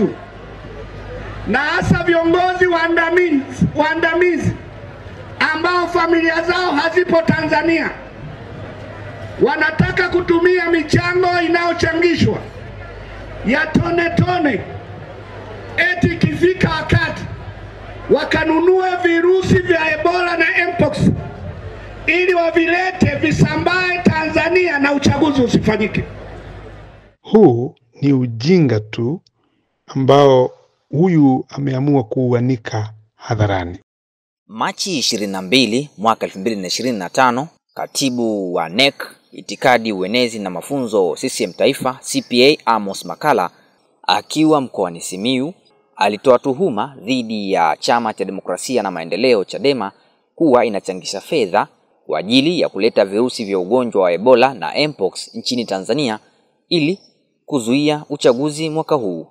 wetu na hasa viongozi waandamizi ambao familia zao hazipo Tanzania wanataka kutumia michango inayochangishwa ya tone tone, eti kifika wakati wakanunue virusi vya Ebola na Mpox ili wavilete visambae Tanzania na uchaguzi usifanyike. Huu ni ujinga tu ambao huyu ameamua kuuanika hadharani. Machi 22 mwaka 2025, katibu wa NEC itikadi, uenezi na mafunzo CCM Taifa CPA Amos Makalla akiwa mkoani Simiyu alitoa tuhuma dhidi ya Chama cha Demokrasia na Maendeleo Chadema kuwa inachangisha fedha kwa ajili ya kuleta virusi vya ugonjwa wa Ebola na Mpox nchini Tanzania ili kuzuia uchaguzi mwaka huu.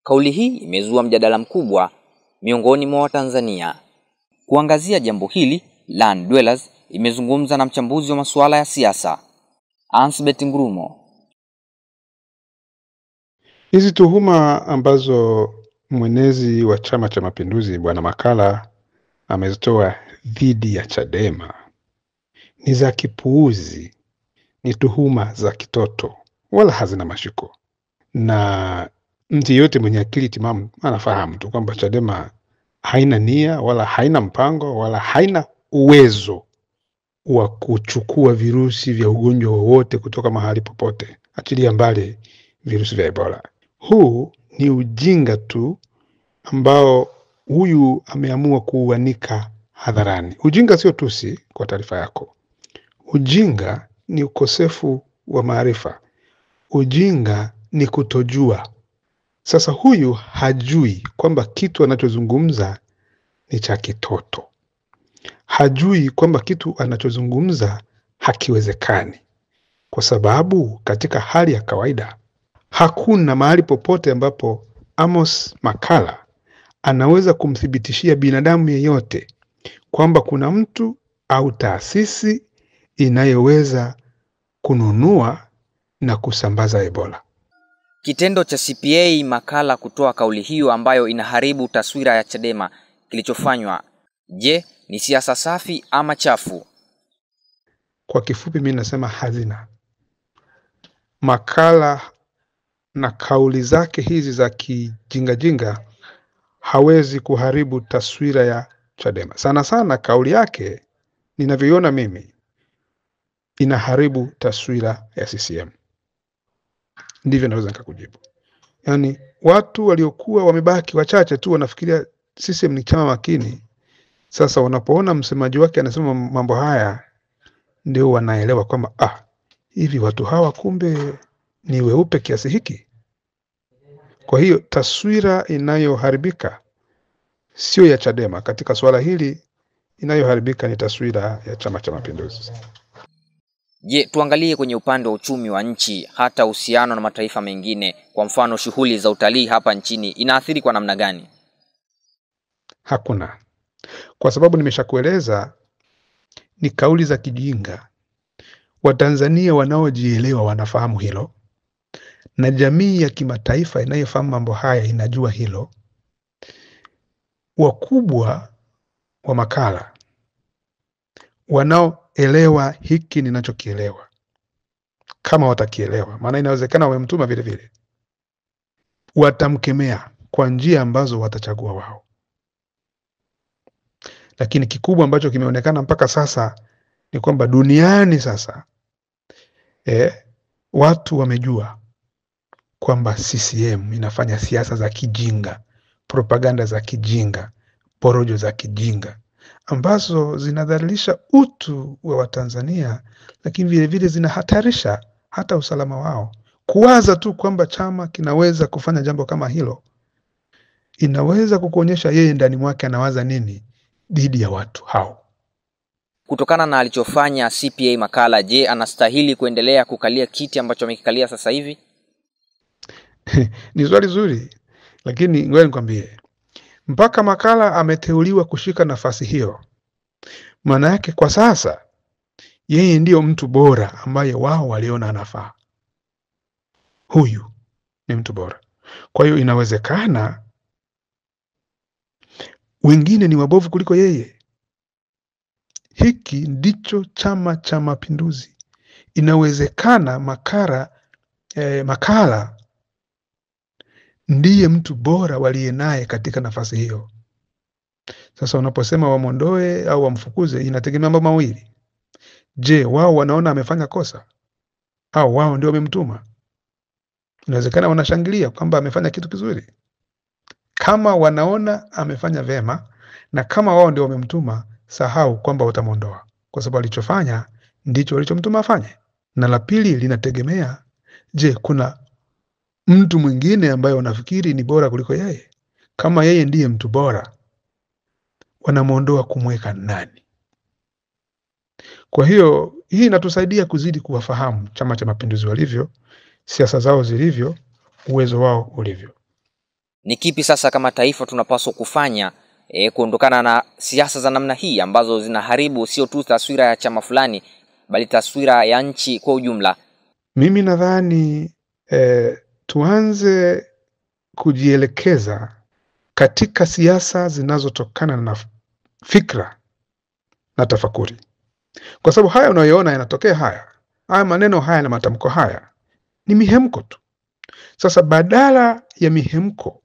Kauli hii imezua mjadala mkubwa miongoni mwa Watanzania. Kuangazia jambo hili, Land Dwellers imezungumza na mchambuzi wa masuala ya siasa Ansbeth Ngurumo. Hizi tuhuma ambazo mwenezi wa Chama cha Mapinduzi Bwana Makalla amezitoa dhidi ya Chadema ni za kipuuzi, ni tuhuma za kitoto, wala hazina mashiko. Na mtu yote mwenye akili timamu anafahamu tu kwamba Chadema haina nia wala haina mpango wala haina uwezo wa kuchukua virusi vya ugonjwa wowote kutoka mahali popote, achilia mbali virusi vya Ebola. Huu ni ujinga tu ambao huyu ameamua kuuanika hadharani. Ujinga sio tusi, kwa taarifa yako. Ujinga ni ukosefu wa maarifa. Ujinga ni kutojua. Sasa huyu hajui kwamba kitu anachozungumza ni cha kitoto. Hajui kwamba kitu anachozungumza hakiwezekani. Kwa sababu katika hali ya kawaida hakuna mahali popote ambapo Amos Makalla anaweza kumthibitishia binadamu yeyote kwamba kuna mtu au taasisi inayoweza kununua na kusambaza Ebola. Kitendo cha CPA Makalla kutoa kauli hiyo ambayo inaharibu taswira ya Chadema kilichofanywa, je, ni siasa safi ama chafu? Kwa kifupi mimi nasema hazina. Makalla na kauli zake hizi za kijinga hawezi kuharibu taswira ya Chadema. Sana sana kauli yake ninavyoiona mimi inaharibu taswira ya CCM. Ndivyo naweza nikakujibu. Yaani watu waliokuwa wamebaki wachache tu wanafikiria CCM ni chama makini. Sasa wanapoona msemaji wake anasema mambo haya ndio wanaelewa kwamba hivi watu hawa kumbe ni weupe kiasi hiki. Kwa hiyo taswira inayoharibika sio ya Chadema katika swala hili, inayoharibika ni taswira ya Chama cha Mapinduzi. Je, tuangalie kwenye upande wa uchumi wa nchi, hata uhusiano na mataifa mengine, kwa mfano shughuli za utalii hapa nchini inaathiri kwa namna gani? Hakuna. Kwa sababu nimeshakueleza ni kauli za kijinga. Watanzania wanaojielewa wanafahamu hilo. Na jamii ya kimataifa inayofahamu mambo haya inajua hilo. Wakubwa wa Makalla wanaoelewa hiki ninachokielewa, kama watakielewa, maana inawezekana wamemtuma vile vile, watamkemea kwa njia ambazo watachagua wao. Lakini kikubwa ambacho kimeonekana mpaka sasa ni kwamba duniani sasa watu wamejua kwamba CCM inafanya siasa za kijinga, propaganda za kijinga, porojo za kijinga ambazo zinadhalilisha utu wa Watanzania, lakini vile vile zinahatarisha hata usalama wao. Kuwaza tu kwamba chama kinaweza kufanya jambo kama hilo inaweza kukuonyesha yeye ndani mwake anawaza nini dhidi ya watu hao. Kutokana na alichofanya CPA Makalla, je, anastahili kuendelea kukalia kiti ambacho amekikalia sasa hivi? Ni swali zuri, lakini ngoja nikwambie, mpaka Makalla ameteuliwa kushika nafasi hiyo, maana yake kwa sasa yeye ndio mtu bora ambaye wao waliona anafaa. Huyu ni mtu bora. Kwa hiyo inawezekana wengine ni wabovu kuliko yeye. Hiki ndicho Chama cha Mapinduzi. Inawezekana Makala ndiye mtu bora waliye naye katika nafasi hiyo. Sasa unaposema wamondoe au wamfukuze, inategemea mambo mawili. Je, wao wanaona amefanya kosa au wao ndio wamemtuma? Inawezekana wanashangilia kwamba amefanya kitu kizuri. Kama wanaona amefanya vema na kama wao ndio wamemtuma, sahau kwamba utamondoa, kwa sababu alichofanya ndicho walichomtuma afanye. Na la pili linategemea, je, kuna mtu mwingine ambaye wanafikiri ni bora kuliko yeye? Kama yeye ndiye mtu bora, wanamuondoa kumweka nani? Kwa hiyo hii inatusaidia kuzidi kuwafahamu Chama cha Mapinduzi walivyo, siasa zao zilivyo, uwezo wao ulivyo. Ni kipi sasa kama taifa tunapaswa kufanya kuondokana na siasa za namna hii ambazo zinaharibu sio tu taswira ya chama fulani bali taswira ya nchi kwa ujumla? Mimi nadhani tuanze kujielekeza katika siasa zinazotokana na fikra na tafakuri. Kwa sababu haya unayoona yanatokea, haya maneno haya na matamko haya ni mihemko tu. Sasa badala ya mihemko,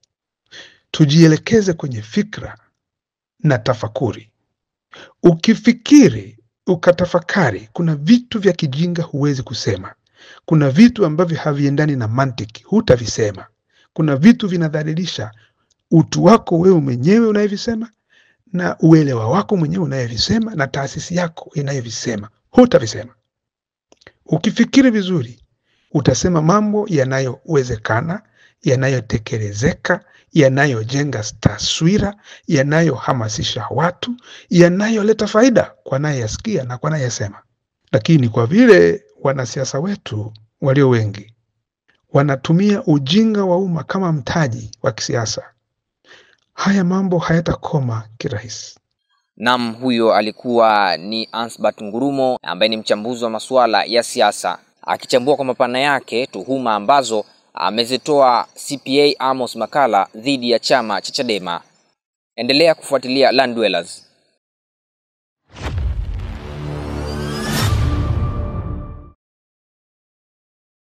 tujielekeze kwenye fikra na tafakuri. Ukifikiri, ukatafakari, kuna vitu vya kijinga huwezi kusema. Kuna vitu ambavyo haviendani na mantiki, hutavisema. Kuna vitu vinadhalilisha utu wako wewe mwenyewe unayevisema, na uelewa wako mwenyewe unayevisema, na taasisi yako inayevisema, hutavisema. Ukifikiri vizuri, utasema mambo yanayowezekana, yanayotekelezeka, yanayojenga taswira, yanayohamasisha watu, yanayoleta faida kwa anayesikia na kwa anayesema. Lakini kwa vile wanasiasa wetu walio wengi wanatumia ujinga wa umma kama mtaji wa kisiasa, haya mambo hayatakoma kirahisi. Naam, huyo alikuwa ni Ansbert Ngurumo ambaye ni mchambuzi wa masuala ya siasa, akichambua kwa mapana yake tuhuma ambazo amezitoa CPA Amos Makala dhidi ya chama cha Chadema. Endelea kufuatilia Land Dwellers.